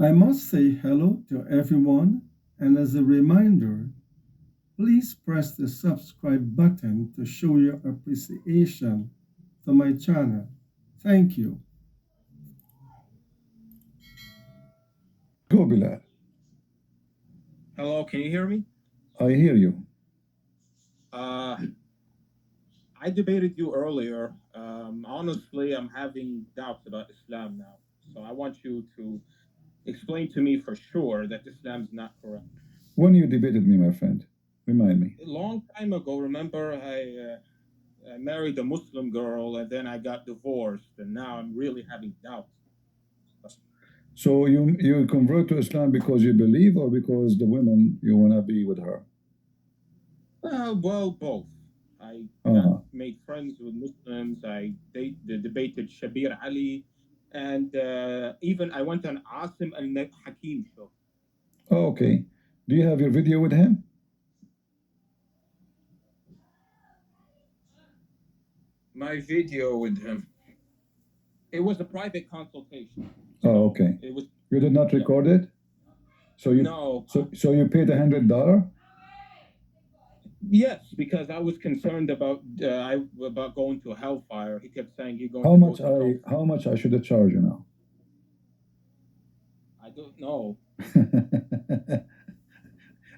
I must say hello to everyone, and as a reminder, please press the subscribe button to show your appreciation to my channel. Thank you. Go, Bilal. Hello, can you hear me? I hear you. Uh, I debated you earlier. Honestly, I'm having doubts about Islam now. So I want you to explain to me for sure that Islam's not correct. When you debated me, my friend, remind me. A long time ago, remember, I married a Muslim girl and then I got divorced, and now I'm really having doubts. So you convert to Islam because you believe, or because the women you wanna be with her? Well, both. I got Uh-huh. made friends with Muslims. Debated Shabir Ali, and even I went on Asim al Hakim show. Oh, okay. Do you have your video with him? My video with him. It was a private consultation. Oh, So okay. it was, You did not yeah. record it? So you No, so you paid $100? yes, because I was concerned about going to hellfire. He kept saying you're going How to go much to hell. how much I should charge you now? I don't know.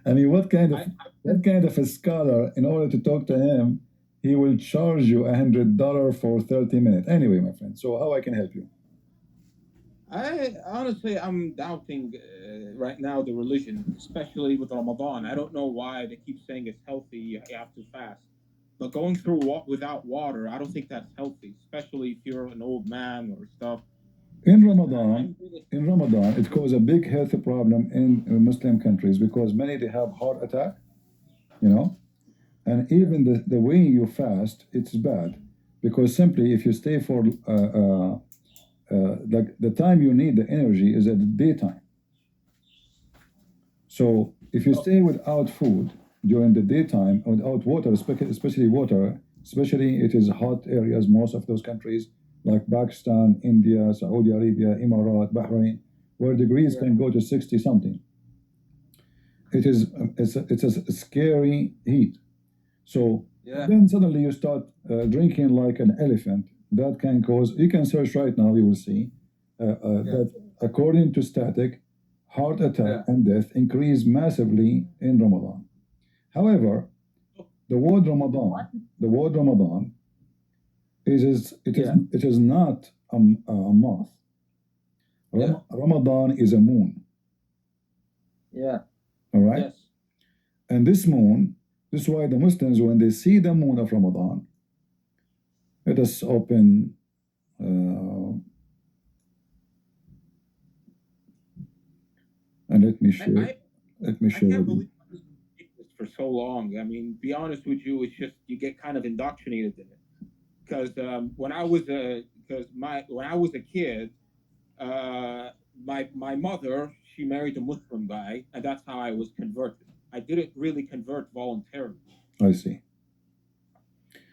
I mean, I what kind of a scholar, in order to talk to him, he will charge you $100 for 30 minutes? Anyway, my friend, so how I can help you? I honestly, I'm doubting right now the religion, especially with Ramadan. I don't know why they keep saying it's healthy. You have to fast, but going through without water, I don't think that's healthy, especially if you're an old man or stuff. In I'm Ramadan, really, in Ramadan, it causes a big health problem in Muslim countries because many they have heart attack, you know, and yeah. even the way you fast, it's bad because simply if you stay for the time you need the energy is at the daytime. So if you Oh, stay without food during the daytime, without water, especially water, especially it is hot areas, most of those countries like Pakistan, India, Saudi Arabia, Emirat, Bahrain, where degrees yeah, can go to 60 something. It's a scary heat. So yeah, then suddenly you start drinking like an elephant. That can cause. You can search right now. You will see yeah, that according to static, heart attack yeah. and death increase massively in Ramadan. However, Oh, Ramadan, the word Ramadan yeah, it is not a month. yeah, Ramadan is a moon. yeah. All right, Yes. and this moon. This is why the Muslims, when they see the moon of Ramadan, let us open. Uh, and I, I, let me I share can't with you. believe I was doing this for so long. I mean, be honest with you, it's just you get kind of indoctrinated in it. Because when I was a kid, uh, my mother, she married a Muslim guy, and that's how I was converted. I didn't really convert voluntarily, I see.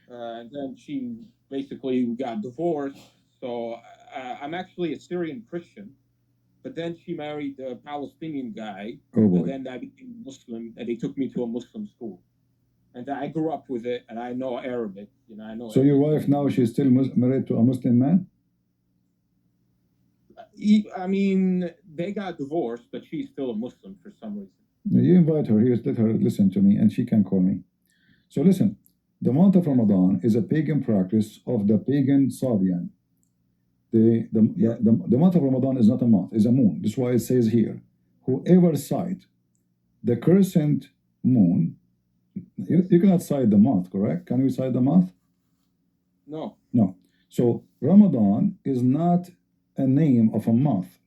and then she basically got divorced. So I'm actually a Syrian Christian, but then she married a Palestinian guy, Oh and boy. then I became Muslim, and they took me to a Muslim school, and I grew up with it, and I know Arabic. I know So your everything. wife now she's still married to a Muslim man? I mean, they got divorced, but she's still a Muslim for some reason. You invite her here, let her listen to me, and she can call me. So listen, the month of Yes, Ramadan is a pagan practice of the pagan Sabian. yes, The month of Ramadan is not a month, it's a moon. That's why it says here, whoever sight the crescent moon, yes. you cannot cite the month, correct? Can you cite the month? No, No. So Ramadan is not a name of a month.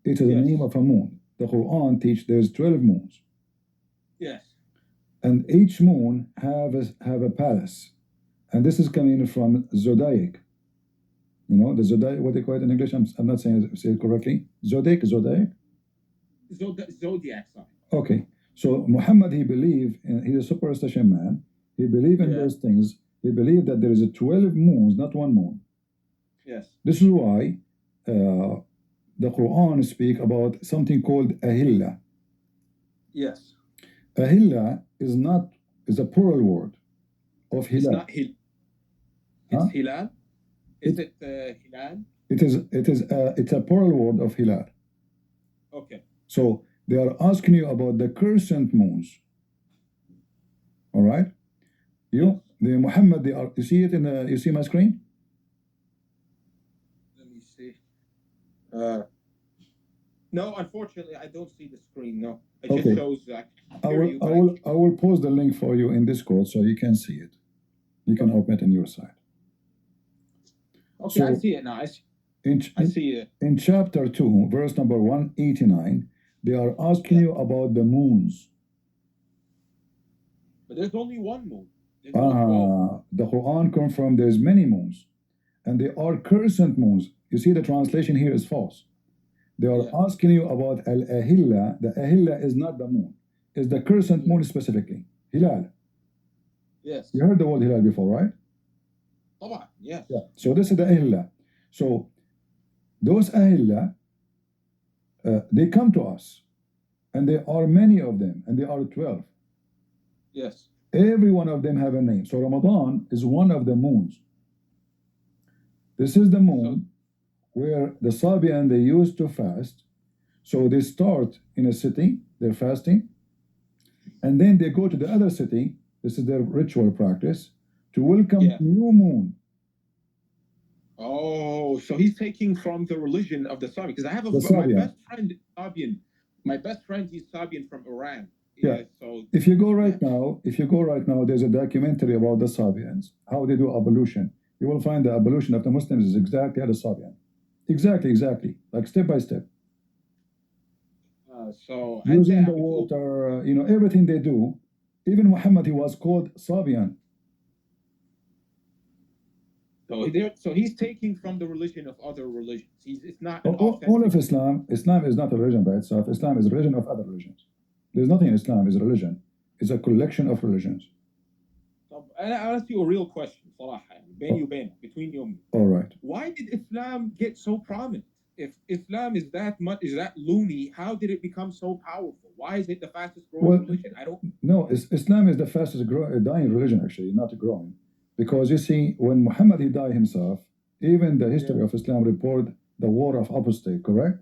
It is the name yes, of a moon. The Quran teaches there's 12 moons, yes, and each moon have a palace. And this is coming from zodiac. You know the zodiac, what they call it in English. I'm not saying it, say it correctly. Zodiac. zodiac sign. Okay. So Muhammad, he believed, he's a superstition man. He believed in Yeah, those things. He believed that there is a 12 moons, not one moon. yes, This is why uh, the Quran speak about something called ahilla. Yes. Ahilla is a plural word of It's hilal. not Hil. It's Huh? Hilal. Is it Hilal? It's a plural word of hilal. Okay. So they are asking you about the crescent moons. All right. You, the Muhammad, you see it you see my screen? Let me see. No, unfortunately, I don't see the screen. No, it just Okay. shows I can hear you, but I will post the link for you in Discord so you can see it. You can open it on your side. okay, I see it now. I see it. In chapter 2, verse number 189, they are asking you about the moons. But there's only one moon. There's only 12. The Quran confirmed there's many moons, and they are crescent moons. You see, the translation here is false. They are asking you about al-ahilla. The ahilla is not the moon. It's the crescent moon specifically. Hilal. Yes. You heard the word hilal before, right? Yes. Yeah. So this is the ahilla. So those ahilla, they come to us, and there are many of them, and there are 12. Yes. Every one of them have a name. So Ramadan is one of the moons. This is the moon where the Sabian, they used to fast. So they start in a city, they're fasting, and then they go to the other city. This is their ritual practice to welcome new moon. Oh, so he's taking from the religion of the Sabian. Because I have my best friend Sabian. My best friend, he's Sabian from Iran. Yeah. So if you go right now, there's a documentary about the Sabians, how they do evolution. You will find the evolution of the Muslims is exactly as the Sabian. Exactly. Like step by step. So using the water, everything they do. Even Muhammad, he was called Sabian. So he's taking from the religion of other religions. It's not all of Islam. Islam is not a religion by itself. Islam is a religion of other religions. There's nothing in Islam is a religion. It's a collection of religions. I'll ask you a real question, between you and me. All right. Why did Islam get so prominent? If Islam is that loony, how did it become so powerful? Why is it the fastest growing religion? I don't know. Islam is the fastest dying religion, actually, not growing. Because you see, when Muhammad he died himself, even the history of Islam report the war of apostate, correct?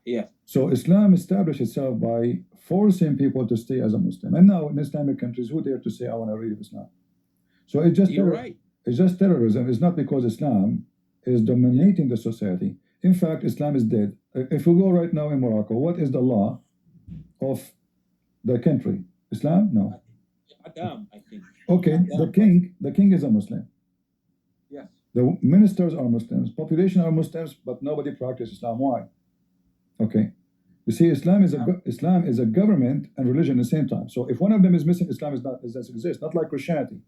Yes. So Islam established itself by forcing people to stay as a Muslim. And now in Islamic countries, who dare to say, I want to read Islam? So it's just It's just terrorism. It's not because Islam is dominating the society. In fact, Islam is dead. If we go right now in Morocco, what is the law of the country? Islam? No. Adam, I think. Okay, the king is a Muslim. Yes. The ministers are Muslims, population are Muslims, but nobody practices Islam. Why? Okay. You see, Islam is a government and religion at the same time. So if one of them is missing, Islam doesn't exist. Not like Christianity.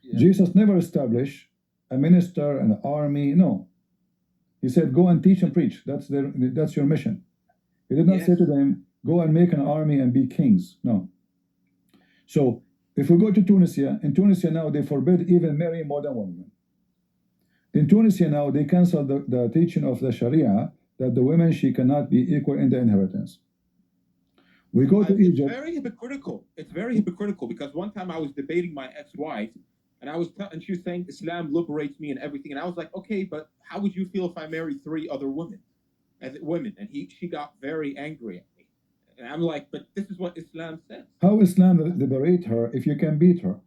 Yeah. Jesus never established a minister, an army. No. He said, go and teach and preach. That's your mission. He did not say to them, go and make an army and be kings. No. So if we go to Tunisia, in Tunisia now they forbid even marrying more than one woman. In Tunisia now they cancel the teaching of the Sharia that the women, she cannot be equal in the inheritance. We go to Egypt. It's very hypocritical. It's very hypocritical because one time I was debating my ex-wife and she was saying Islam liberates me and everything. And I was like, okay, but how would you feel if I married 3 other women? And she got very angry at me. And I'm like, but this is what Islam says. How Islam liberate her if you can beat her?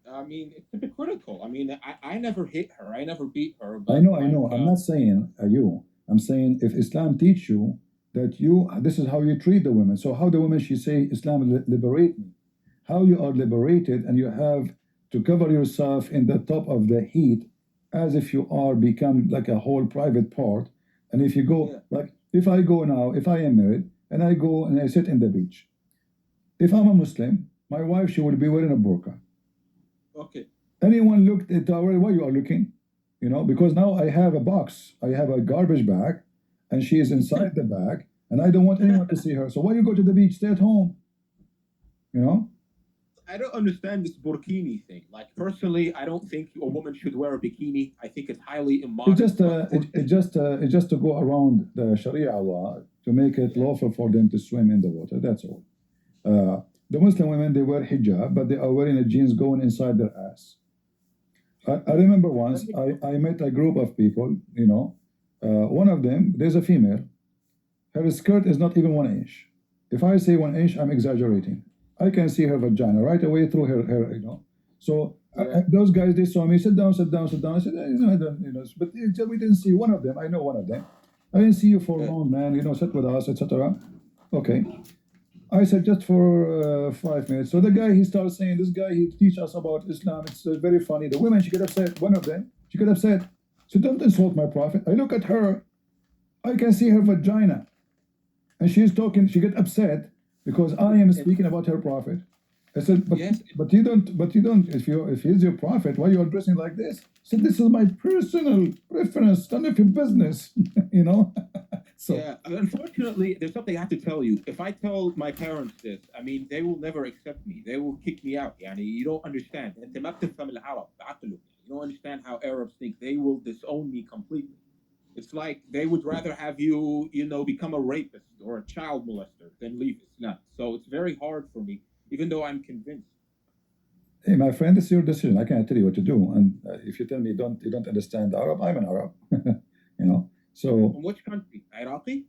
I mean, it's hypocritical. I mean, I never hit her. I never beat her. But I know. I'm not saying you. I'm saying if Islam teach you that this is how you treat the women. So how the women, she say, Islam liberate me. How you are liberated and you have to cover yourself in the top of the heat as if you are become like a whole private part. And if you go, like if I go now, if I am married and I go and I sit in the beach, if I'm a Muslim, my wife, she will be wearing a burqa. Okay. Anyone looked at why you are looking? Because now I have a box. I have a garbage bag and she is inside the bag and I don't want anyone to see her. So why you go to the beach? Stay at home. I don't understand this burkini thing. Like personally, I don't think a woman should wear a bikini. I think it's highly It's immodest. just it's just to go around the Sharia law to make it lawful for them to swim in the water. That's all. The Muslim women, they wear hijab, but they are wearing a jeans going inside their ass. I remember once I met a group of people. One of them, there's a female. Her skirt is not even 1 inch. If I say 1 inch, I'm exaggerating. I can see her vagina right away through her. So Yeah. those guys, they saw me, sit down, sit down, sit down. I said, I don't, but we didn't see one of them. I know one of them. I didn't see you for Yeah. long, man. Sit with us, etc. Okay. I said just for 5 minutes. So the guy, he starts saying, this guy, he teach us about Islam. It's very funny. The women, she get upset. One of them, she get upset. So don't insult my prophet. I look at her. I can see her vagina. And she's talking, she get upset because I am speaking about her prophet. I said, Yes. but you don't, if he's your prophet, why you are dressing like this? I said, this is my personal preference, none of your business, So Yeah, unfortunately, there's something I have to tell you. If I tell my parents this, I mean, they will never accept me. They will kick me out. يعني, you don't understand. أنت ما بتفهم العرب. بعقله. You don't understand how Arabs think. They will disown me completely. It's like they would rather have you, become a rapist or a child molester than leave Islam. So it's very hard for me, even though I'm convinced. hey, my friend, this is your decision. I can't tell you what to do. And if you tell me you don't understand Arab, I'm an Arab. So From which country? Iraqi?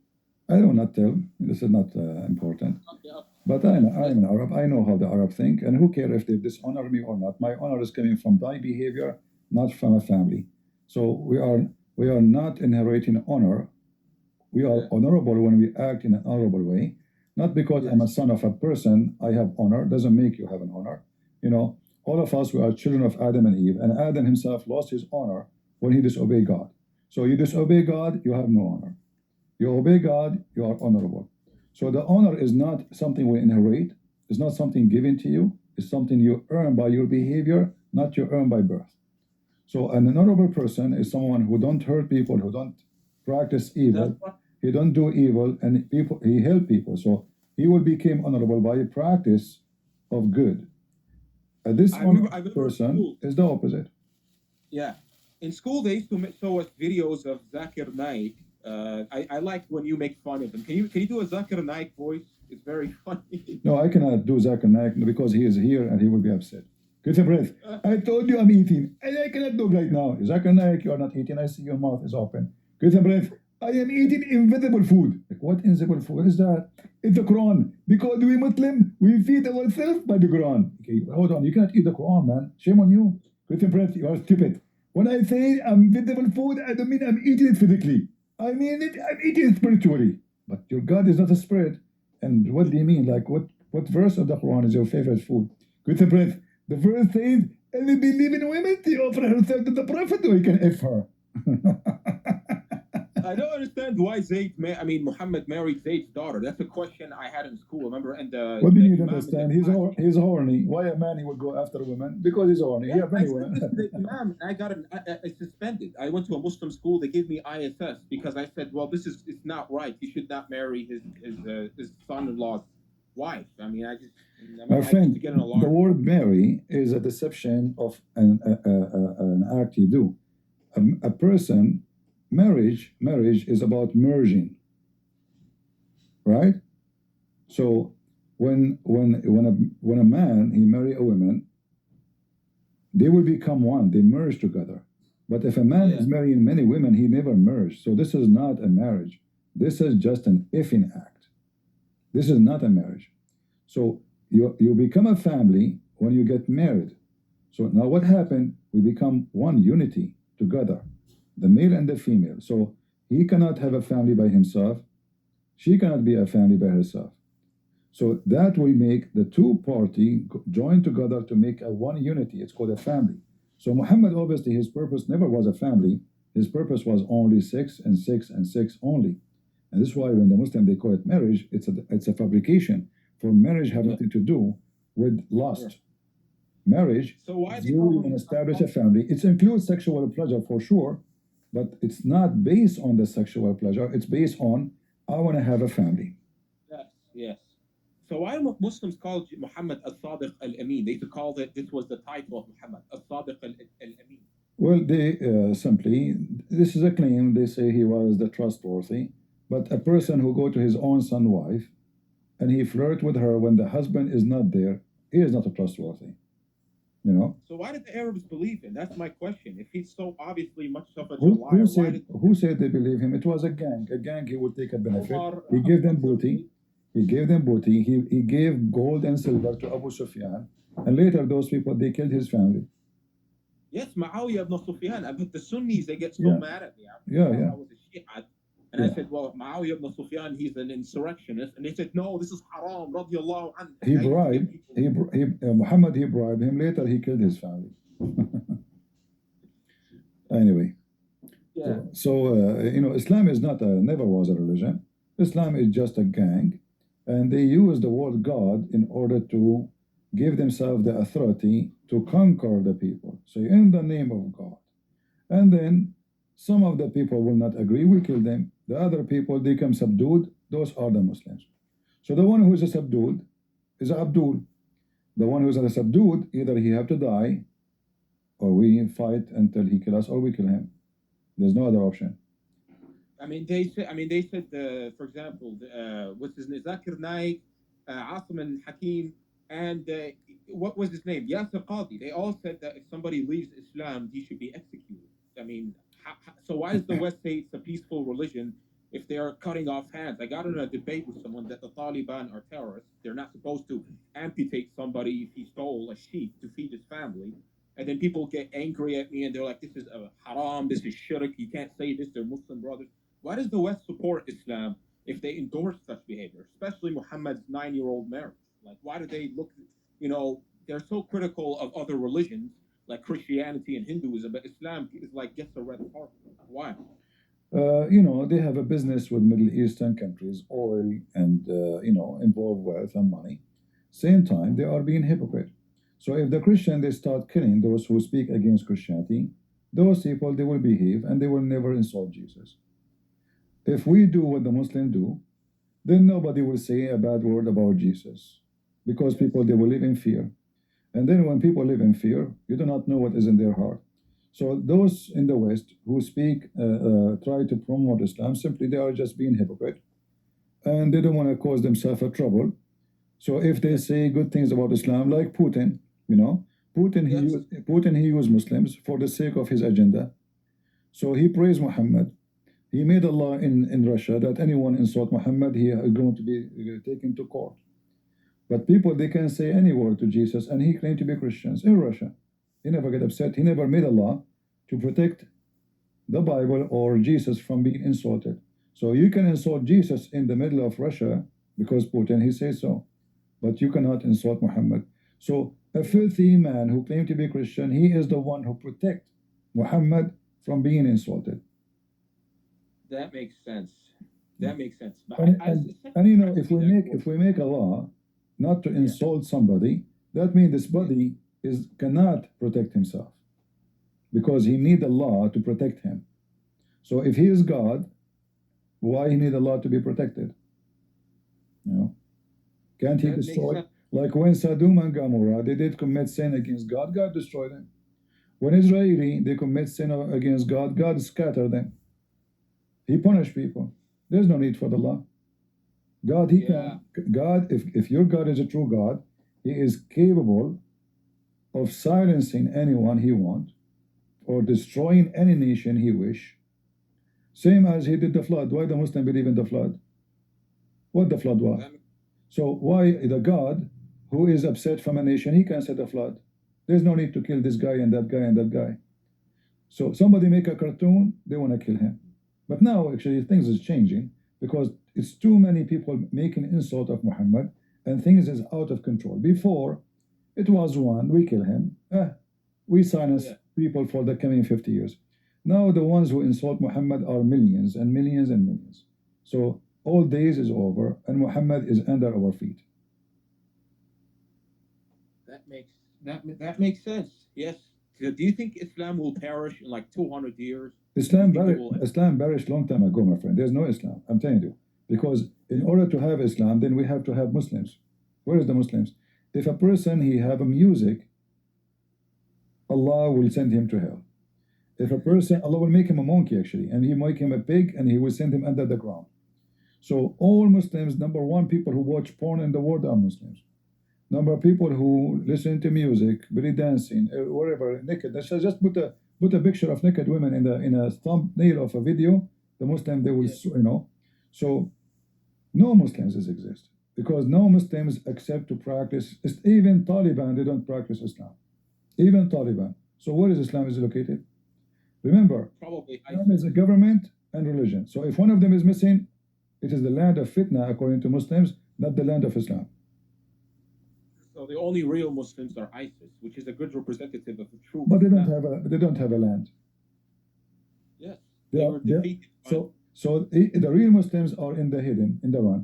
I will not tell. This is not important. Okay, okay. But I'm an Arab. I know how the Arab think, and who care if they dishonor me or not? My honor is coming from my behavior, not from a family. So we are not inheriting honor. We are honorable when we act in an honorable way. Not because I'm a son of a person, I have honor. Doesn't make you have an honor. All of us, we are children of Adam and Eve, and Adam himself lost his honor when he disobeyed God. So you disobey God, you have no honor. You obey God, you are honorable. So the honor is not something we inherit. It's not something given to you. It's something you earn by your behavior, not you earn by birth. So an honorable person is someone who don't hurt people, who don't practice evil, he don't do evil, and he help people. So he will become honorable by practice of good. This honorable person is the opposite. Yeah. In school, they used to show us videos of Zakir Naik. I like when you make fun of him. Can you do a Zakir Naik voice? It's very funny. No, I cannot do Zakir Naik because he is here and he will be upset. Get a breath. I told you I'm eating, and I cannot do it right now. Zakir Naik, you are not eating. I see your mouth is open. Get a breath. I am eating invisible food. Like, what invisible food is that? It's the Quran. Because we Muslim, we feed ourselves by the Quran. Okay, hold on. You cannot eat the Quran, man. Shame on you. Get a breath. You are stupid. When I say I'm invisible food, I don't mean I'm eating it physically. I mean I'm eating it spiritually. But your God is not a spirit. And what do you mean? Like, what verse of the Quran is your favorite food? Get a breath. The verse says, and we believe in women, they offer herself to the Prophet, or he can F her. I don't understand why Muhammad married Zayd's daughter. That's a question I had in school. Remember? And what do you need to understand? He's horny. Why a man he would go after women? Because he's horny. Yeah, I said this to the imam. I got suspended. I went to a Muslim school. They gave me ISS because I said, "Well, it's not right. You should not marry his son-in-law's wife." I mean, my friend, the word marry is a deception of an act you do. A person, marriage is about merging, right? So when a man he marry a woman, they will become one. They merge together. But if a man is marrying many women, he never merged. So this is not a marriage. This is just an effing act. This is not a marriage. So you become a family when you get married. So now what happened? We become one unity together, the male and the female. So he cannot have a family by himself. She cannot be a family by herself. So that will make the two party join together to make a one unity. It's called a family. So Muhammad, obviously, his purpose never was a family. His purpose was only 6 and 6 and 6 only. And this is why when the Muslim, they call it marriage, it's a fabrication. For marriage have nothing to do with lust. Marriage, so why you want to establish a family. It includes sexual pleasure for sure, but it's not based on the sexual pleasure. It's based on, I want to have a family. Yes. So why do Muslims call Muhammad al-Sadiq al-Amin? They called it, this was the title of Muhammad, al-Sadiq al-Amin. Well, they simply, this is a claim. They say he was the trustworthy, but a person who go to his own son wife and he flirt with her when the husband is not there, he is not a trustworthy. You know. So why did the Arabs believe him? That's my question. If he's so obviously much of a Who, liar, who why said did who said they believe him? It was a gang. A gang. He would take a benefit. Omar, He gave them Abdullah booty. He gave them booty. He gave gold and silver to Abu Sufyan, and later those people they killed his family. Yes, Muawiyah ibn Sufyan. But the Sunnis, they get so Yeah, mad at me. yeah, yeah, I was a Shiite. And I yeah. said, well, Muawiyah ibn Sufyan, he's an insurrectionist. And they said, no, this is haram, radiallahu anhu. He I used to get bribed. people. Muhammad. He bribed him. Later he killed his family. Anyway, Yeah. so you know, Islam is not never was a religion. Islam is just a gang, and they use the word God in order to give themselves the authority to conquer the people. So in the name of God, and then some of the people will not agree. We kill them. The other people they come subdued. Those are the Muslims. So the one who is subdued is Abdul. The one who is subdued, either he have to die, or we fight until he kill us, or we kill him. There's no other option. I mean, they said, for example, what's his name? Zakir Naik, Asim and Hakim, and what was his name? Yasir Qadi. They all said that if somebody leaves Islam, he should be executed. I mean, so why does the West say it's a peaceful religion if they are cutting off hands? I got in a debate with someone that the Taliban are terrorists. They're not supposed to amputate somebody if he stole a sheep to feed his family. And then people get angry at me and they're like, this is a haram, this is shirk, you can't say this, they're Muslim brothers. Why does the West support Islam if they endorse such behavior, especially Muhammad's 9-year-old marriage? Like, why do they look, they're so critical of other religions like Christianity and Hinduism, but Islam is like gets a red carpet. Why? You know, they have a business with Middle Eastern countries, oil and, you know, involve wealth and money. Same time, they are being hypocrite. So if the Christian, they start killing those who speak against Christianity, those people, they will behave and they will never insult Jesus. If we do what the Muslims do, then nobody will say a bad word about Jesus because people, they will live in fear. And then when people live in fear, you do not know what is in their heart. So those in the West who speak, try to promote Islam, simply they are just being hypocrite, and they don't want to cause themselves a trouble. So if they say good things about Islam, like Putin, you know, Putin he used Muslims for the sake of his agenda. So he praised Muhammad. He made a law in Russia that anyone insult Muhammad, he is going to be taken to court. But people, they can say any word to Jesus, and he claimed to be Christians in Russia. He never get upset. He never made a law to protect the Bible or Jesus from being insulted. So you can insult Jesus in the middle of Russia because Putin, he says so. But you cannot insult Muhammad. So a filthy man who claimed to be Christian, he is the one who protect Muhammad from being insulted. That makes sense. That makes sense. But and you know, if we make a law not to insult somebody, that means this body cannot protect himself because he need a law to protect him. So if he is God, why he need a law to be protected? You know, can't he destroy? Like when Sodom and Gomorrah, they did commit sin against God, God destroyed them. When Israeli, they commit sin against God, God scattered them. He punished people. There's no need for the law. God, if your God is a true God, he is capable of silencing anyone he wants or destroying any nation he wish. Same as he did the flood. Why the Muslim believe in the flood? What the flood was? So why the God who is upset from a nation, he can set a flood. There's no need to kill this guy and that guy and that guy. So somebody make a cartoon, they want to kill him. But now actually things is changing because it's too many people making insult of Muhammad and things is out of control. Before it was one, we kill him. We silence people for the coming 50 years. Now the ones who insult Muhammad are millions and millions and millions. So all days is over and Muhammad is under our feet. That makes sense. Yes. So do you think Islam will perish in like 200 years? Islam perished long time ago, my friend. There's no Islam. I'm telling you. Because in order to have Islam, then we have to have Muslims. Where is the Muslims? If a person he have a music, Allah will send him to hell. If a person, Allah will make him a monkey actually, and he make him a pig, and he will send him under the ground. So all Muslims, number one, people who watch porn in the world are Muslims. Number of people who listen to music, belly dancing, wherever, naked. Just put a picture of naked women in a thumbnail of a video. The Muslim they will So no Muslims exist because no Muslims accept to practice. Even Taliban they don't practice Islam. Even Taliban. So where is Islam is located? Remember, Probably Islam is a government and religion. So if one of them is missing, it is the land of fitna according to Muslims, not the land of Islam. So the only real Muslims are ISIS, which is a good representative of the true. But they don't have a land. Yes, they were defeated. So the real Muslims are in the hidden, in the run.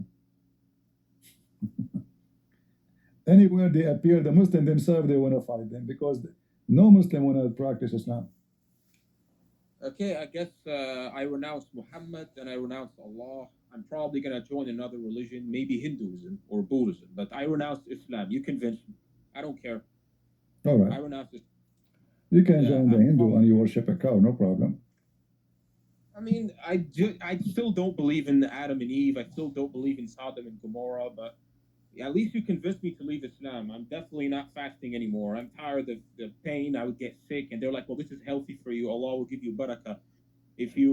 Anywhere they appear, the Muslim themselves they want to fight them because no Muslim want to practice Islam. Okay, I guess I renounce Muhammad and I renounce Allah. I'm probably gonna join another religion, maybe Hinduism or Buddhism, but I renounce Islam. You convince me. I don't care. All right. I renounce it. You can join the Hindu and you worship a cow, no problem. I mean, I still don't believe in Adam and Eve. I still don't believe in Sodom and Gomorrah, but at least you convinced me to leave Islam. I'm definitely not fasting anymore. I'm tired of the pain. I would get sick, and they're like, well, this is healthy for you. Allah will give you barakah if you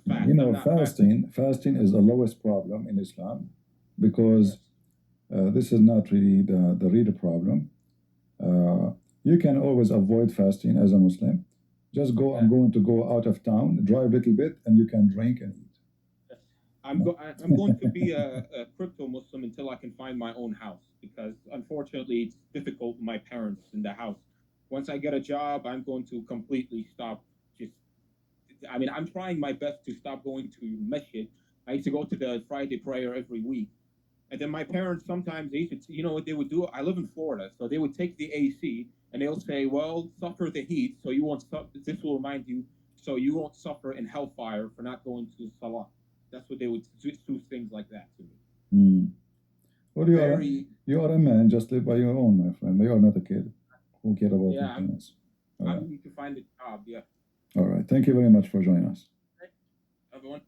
fast. You know, fasting is the lowest problem in Islam because this is not really the real problem. You can always avoid fasting as a Muslim. Just go. I'm going to go out of town, drive a little bit, and you can drink and eat. I'm going to be a crypto Muslim until I can find my own house because unfortunately it's difficult with my parents in the house. Once I get a job, I'm going to completely stop. I mean, I'm trying my best to stop going to Masjid. I used to go to the Friday prayer every week. And then my parents sometimes they used to, you know what they would do? I live in Florida, so they would take the AC and they'll say, "Well, suffer the heat, so you won't suffer. This will remind you, so you won't suffer in hellfire for not going to Salah." That's what they would do things like that to me. Well, you are a man. Just live by your own, my friend. You are not a kid who care about anything else. I need to find a job. Yeah. All right. Thank you very much for joining us. Everyone.